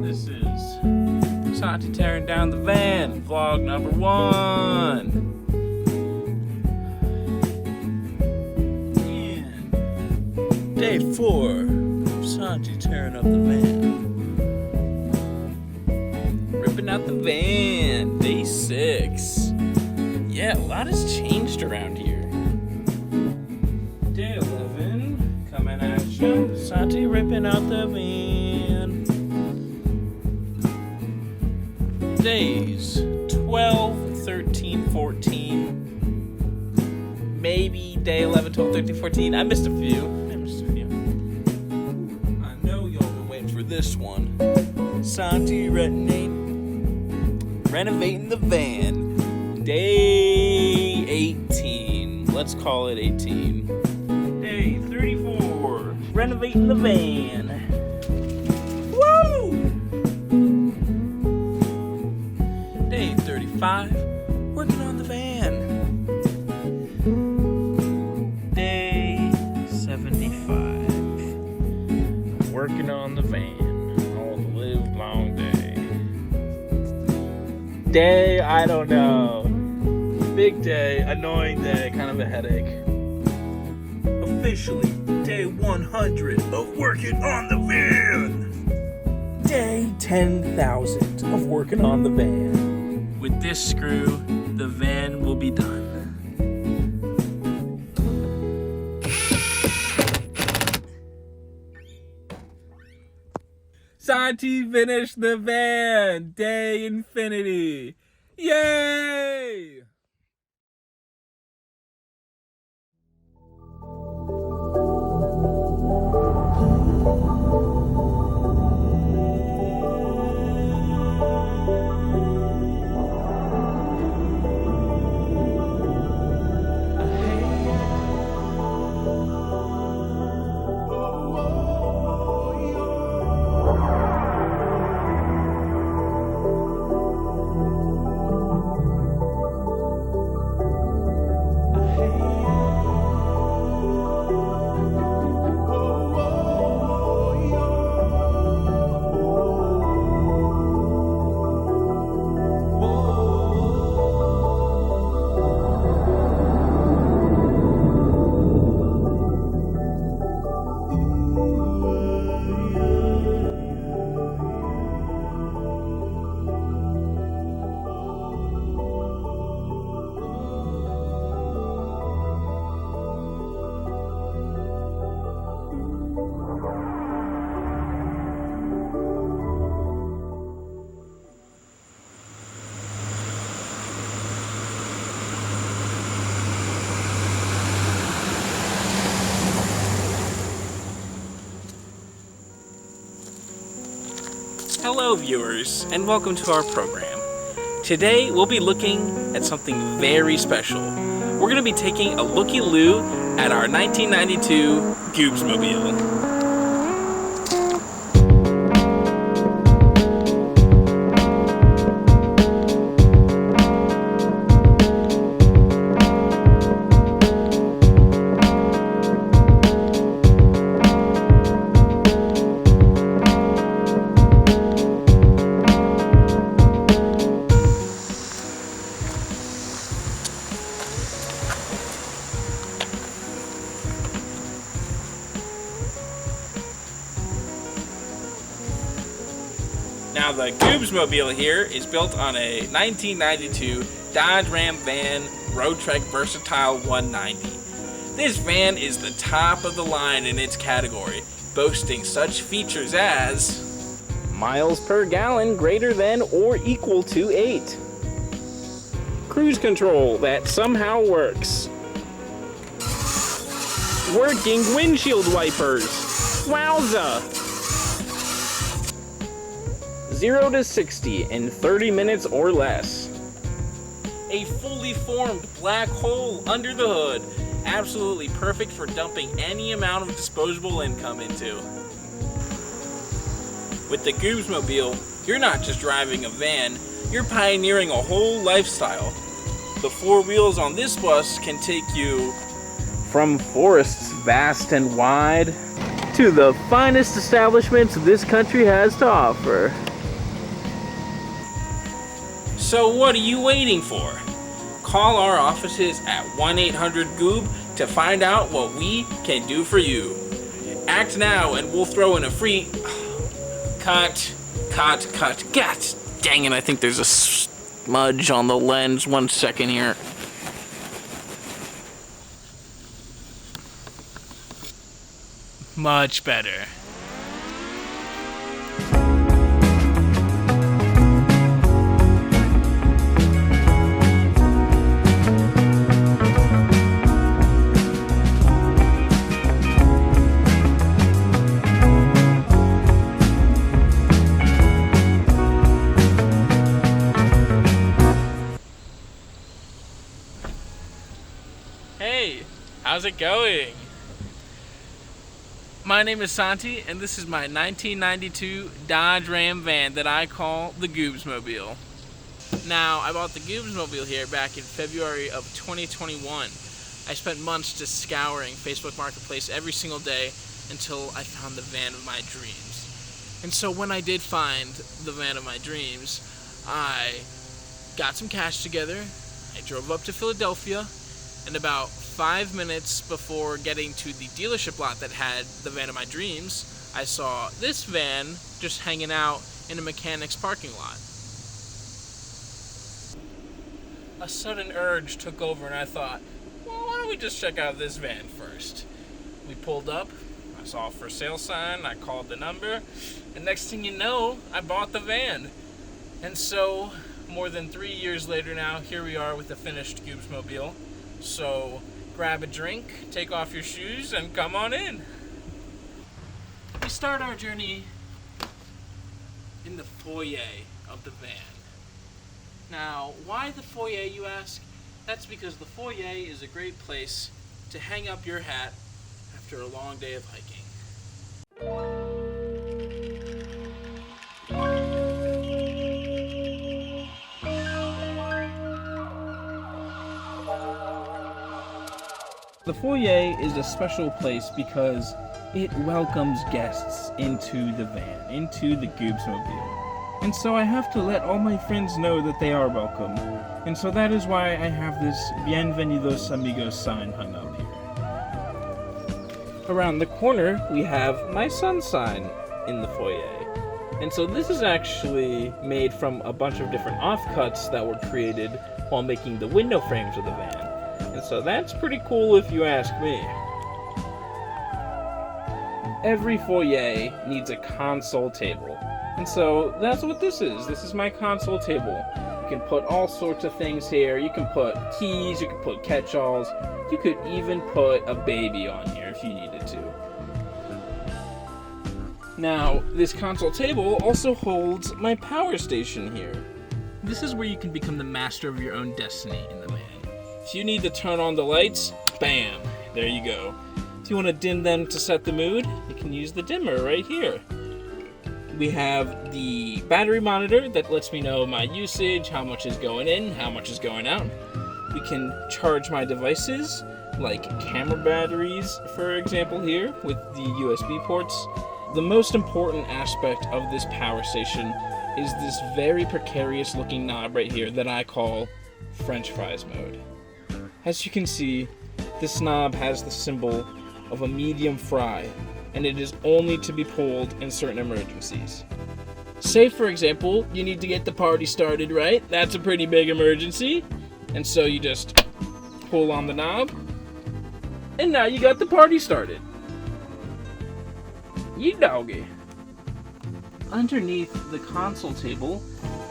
This is Santi tearing down the van, vlog number 1. And day 4 of Santi tearing up the van. Ripping out the van, day 6. Yeah, a lot has changed around here. Day 11, coming at you. Santi ripping out the van. Days 12, 13, 14. Maybe day 11, 12, 13, 14. I missed a few. I know y'all been waiting for this one. Santi renovating the van. Day 18. Let's call it 18. Day 34. Renovating the van. Woo! Day 35. Working on the van. Day 75. Working on the van all the live long day. Day, I don't know. Big day, annoying day, kind of a headache. Officially, day 100 of working on the van. Day 10,000 of working on the van. With this screw, the van will be done. Santi finished the van! Day infinity! Yay! Hello viewers, and welcome to our program. Today we'll be looking at something very special. We're going to be taking a looky-loo at our 1992 Goobsmobile. Now the Goobsmobile here is built on a 1992 Dodge Ram van Roadtrek Versatile 190. This van is the top of the line in its category, boasting such features as miles per gallon greater than or equal to 8, cruise control that somehow works, working windshield wipers, wowza! 0 to 60 in 30 minutes or less. A fully formed black hole under the hood, absolutely perfect for dumping any amount of disposable income into. With the Goobsmobile, you're not just driving a van, you're pioneering a whole lifestyle. The 4 wheels on this bus can take you from forests vast and wide to the finest establishments this country has to offer. So what are you waiting for? Call our offices at 1-800-GOOB to find out what we can do for you. Act now and we'll throw in a free... Cut. God dang it, I think there's a smudge on the lens. 1 second here. Much better. Hey, how's it going? My name is Santi, and this is my 1992 Dodge Ram van that I call the Goobsmobile. Now, I bought the Goobsmobile here back in February of 2021. I spent months just scouring Facebook Marketplace every single day until I found the van of my dreams. And so when I did find the van of my dreams, I got some cash together, I drove up to Philadelphia, and about 5 minutes before getting to the dealership lot that had the van of my dreams, I saw this van just hanging out in a mechanic's parking lot. A sudden urge took over and I thought, well, why don't we just check out this van first? We pulled up, I saw a for sale sign, I called the number, and next thing you know, I bought the van. And so, more than 3 years later now, here we are with a finished Goobsmobile. So, grab a drink, take off your shoes, and come on in. We start our journey in the foyer of the van. Now, why the foyer, you ask? That's because the foyer is a great place to hang up your hat after a long day of hiking. The foyer is a special place because it welcomes guests into the van, into the Goobsmobile. And so I have to let all my friends know that they are welcome. And so that is why I have this Bienvenidos Amigos sign hung up here. Around the corner, we have my son sign in the foyer. And so this is actually made from a bunch of different offcuts that were created while making the window frames of the van. And so that's pretty cool if you ask me. Every foyer needs a console table. And so that's what this is. This is my console table. You can put all sorts of things here. You can put keys, you can put catch-alls. You could even put a baby on here if you needed to. Now, this console table also holds my power station here. This is where you can become the master of your own destiny in the van. If you need to turn on the lights, bam, there you go. If you want to dim them to set the mood, you can use the dimmer right here. We have the battery monitor that lets me know my usage, how much is going in, how much is going out. We can charge my devices, like camera batteries, for example, here with the USB ports. The most important aspect of this power station is this very precarious looking knob right here that I call French fries mode. As you can see, this knob has the symbol of a medium fry, and it is only to be pulled in certain emergencies. Say, for example, you need to get the party started, right? That's a pretty big emergency. And so you just pull on the knob, and now you got the party started. You doggy. Underneath the console table,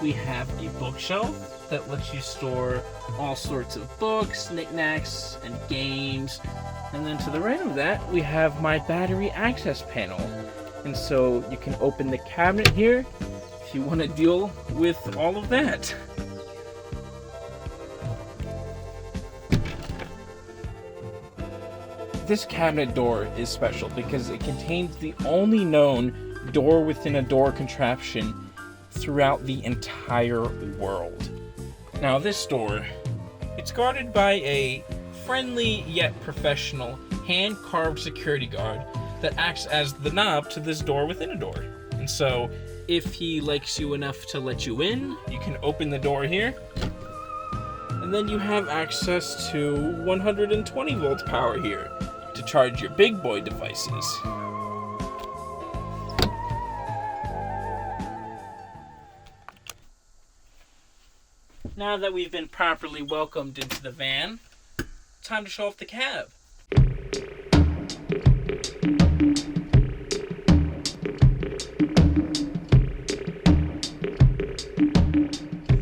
we have a bookshelf that lets you store all sorts of books, knickknacks, and games. And then to the right of that, we have my battery access panel. And so you can open the cabinet here if you want to deal with all of that. This cabinet door is special because it contains the only known door within a door contraption throughout the entire world. Now this door, it's guarded by a friendly yet professional hand-carved security guard that acts as the knob to this door within a door. And so If he likes you enough to let you in, you can open the door here. And then you have access to 120 volt power here to charge your big boy devices. Now that we've been properly welcomed into the van, time to show off the cab.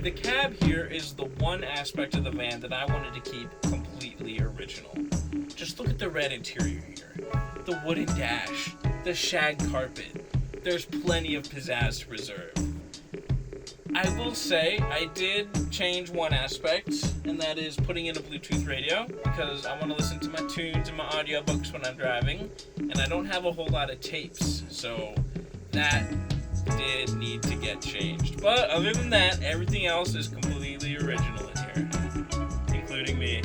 The cab here is the one aspect of the van that I wanted to keep completely original. Just look at the red interior here, the wooden dash, the shag carpet. There's plenty of pizzazz to preserve. I will say I did change one aspect, and that is putting in a Bluetooth radio, because I want to listen to my tunes and my audiobooks when I'm driving, and I don't have a whole lot of tapes, so that did need to get changed. But other than that, everything else is completely original in here, including me.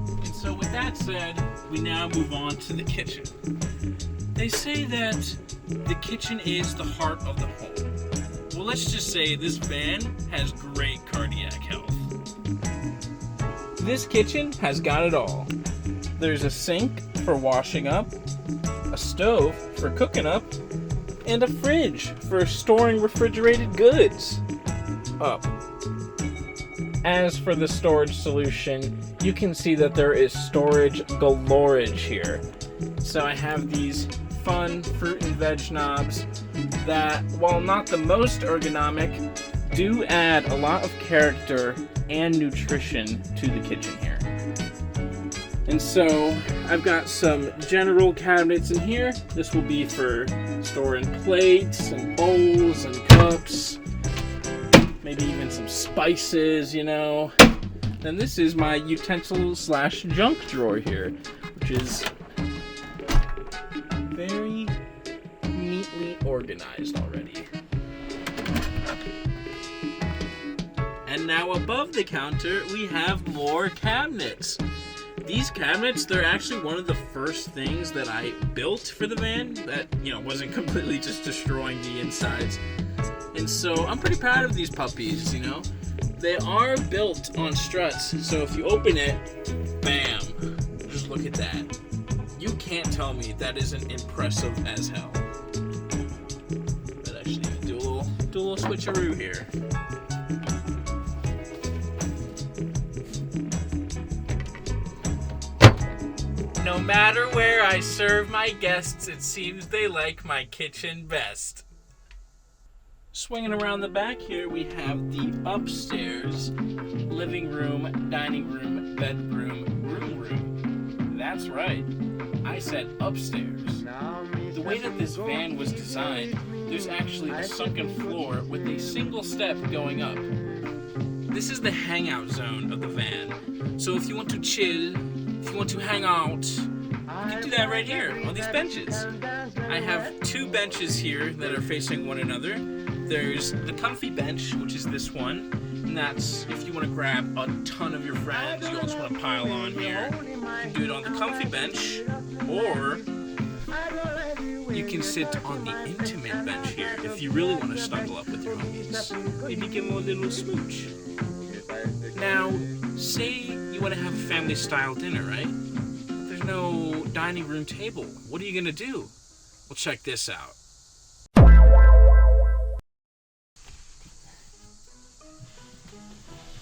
And so with that said, we now move on to the kitchen. They say that the kitchen is the heart of the home. Well, let's just say this van has great cardiac health. This kitchen has got it all. There's a sink for washing up, a stove for cooking up, and a fridge for storing refrigerated goods up. As for the storage solution, you can see that there is storage galorage here. So I have these fun fruit and veg knobs that, while not the most ergonomic, do add a lot of character and nutrition to the kitchen here. And so I've got some general cabinets in here. This will be for storing plates and bowls and cups, maybe even some spices, you know. Then this is my utensil/junk drawer here, which is very neatly organized already. And now above the counter, we have more cabinets. These cabinets, they're actually one of the first things that I built for the van that, wasn't completely just destroying the insides. And so I'm pretty proud of these puppies, They are built on struts, so if you open it, bam, just look at that. You can't tell me that isn't impressive as hell. But actually, do a little switcheroo here. No matter where I serve my guests, it seems they like my kitchen best. Swinging around the back here, we have the upstairs living room, dining room, bedroom, room. That's right. I said upstairs. The way that this van was designed, there's actually a sunken floor with a single step going up. This is the hangout zone of the van. So if you want to chill, if you want to hang out, you can do that right here on these benches. I have two benches here that are facing one another. There's the comfy bench, which is this one, and that's if you want to grab a ton of your friends, you also want to pile on here. You can do it on the comfy bench, or you can sit on the intimate bench here if you really want to snuggle up with your homies. Maybe give them a little smooch. Now, say you want to have a family-style dinner, right? But there's no dining room table. What are you going to do? Well, check this out.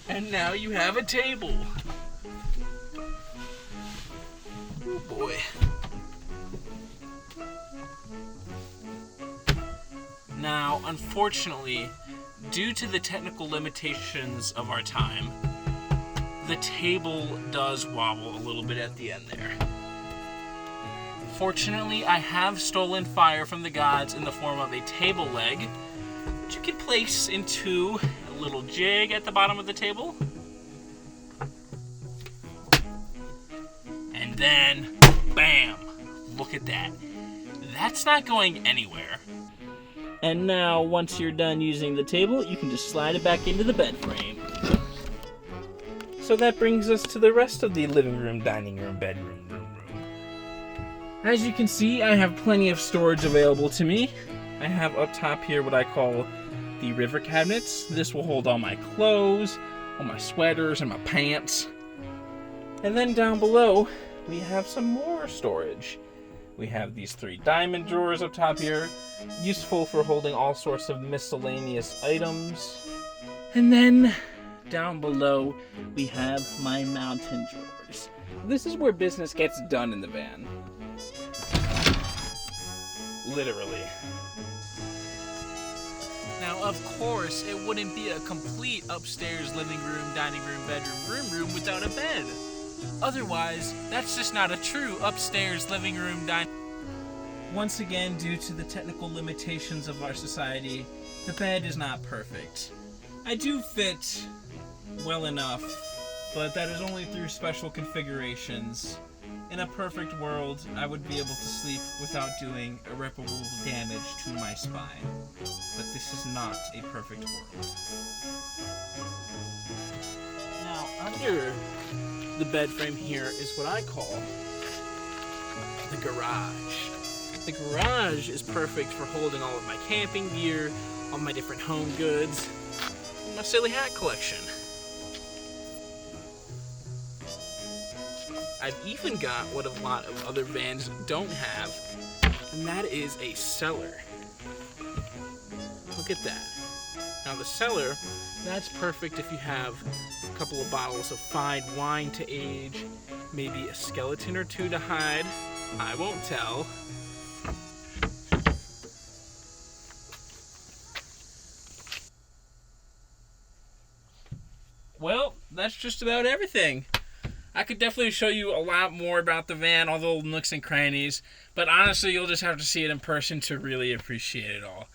And now you have a table. Oh boy. Now, unfortunately, due to the technical limitations of our time, the table does wobble a little bit at the end there. Fortunately, I have stolen fire from the gods in the form of a table leg, which you can place into a little jig at the bottom of the table. And then, bam! Look at that. That's not going anywhere. And now, once you're done using the table, you can just slide it back into the bed frame. So that brings us to the rest of the living room, dining room, bedroom, room. As you can see, I have plenty of storage available to me. I have up top here what I call the river cabinets. This will hold all my clothes, all my sweaters, and my pants. And then down below, we have some more storage. We have these 3 diamond drawers up top here, useful for holding all sorts of miscellaneous items. And then down below, we have my mountain drawers. This is where business gets done in the van. Literally. Now, of course, it wouldn't be a complete upstairs living room, dining room, bedroom, room without a bed. Otherwise, that's just not a true upstairs living room, dining. Once again, due to the technical limitations of our society, the bed is not perfect. I do fit well enough, but that is only through special configurations. In a perfect world, I would be able to sleep without doing irreparable damage to my spine. But this is not a perfect world. Now, under the bed frame here is what I call the garage. The garage is perfect for holding all of my camping gear, all my different home goods, and my silly hat collection. I've even got what a lot of other vans don't have, and that is a cellar. Look at that. Now the cellar, that's perfect if you have a couple of bottles of fine wine to age, maybe a skeleton or 2 to hide. I won't tell. Well, that's just about everything. I could definitely show you a lot more about the van, all the little nooks and crannies, but honestly, you'll just have to see it in person to really appreciate it all.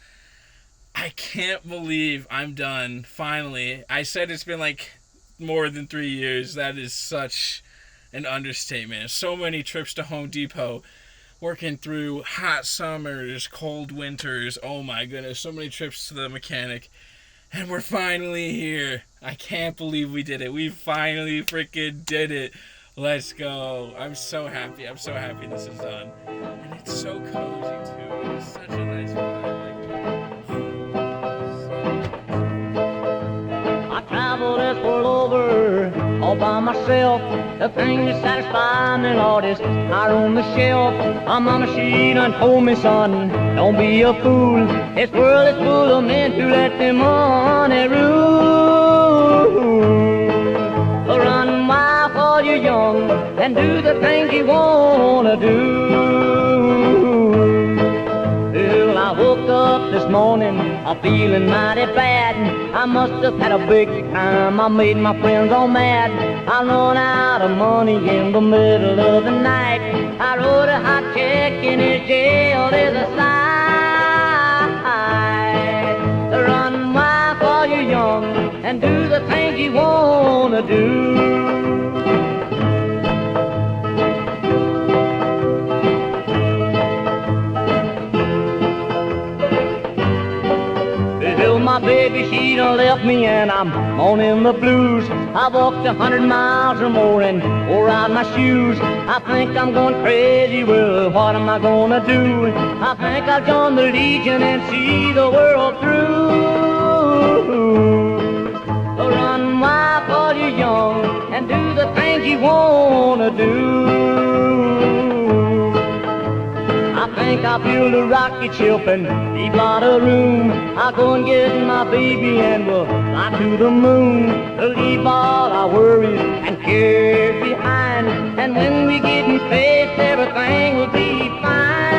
I can't believe I'm done, finally. I said it's been like more than 3 years. That is such an understatement. So many trips to Home Depot, working through hot summers, cold winters. Oh my goodness, so many trips to the mechanic. And we're finally here. I can't believe we did it. We finally freaking did it. Let's go. I'm so happy. I'm so happy this is done. And it's so cozy too. It's such a nice vibe. I travel this world over all by myself. The thing that satisfies me, Lord, is higher on the shelf. My mama, she done told me, son, don't be a fool. This world is full of men who let their money rule. Run wild while you're young and do the things you wanna do. Well, I woke up this morning, I'm feeling mighty bad. I must have had a big time, I made my friends all mad. I run out of money in the middle of the night. I wrote a hot check in his jail, there's a sigh. Run wild while you're young and do the things you wanna do. My baby, she done left me and I'm on in the blues. I walked 100 miles or more and wore out my shoes. I think I'm going crazy, well, what am I gonna do? I think I'll join the Legion and see the world through. Run wild while you're young and do the things you wanna do. I think I'll build a rocket ship and leave out a room. I'll go and get my baby and we'll fly to the moon. We'll leave all our worries and cares behind. And when we get in space, everything will be fine.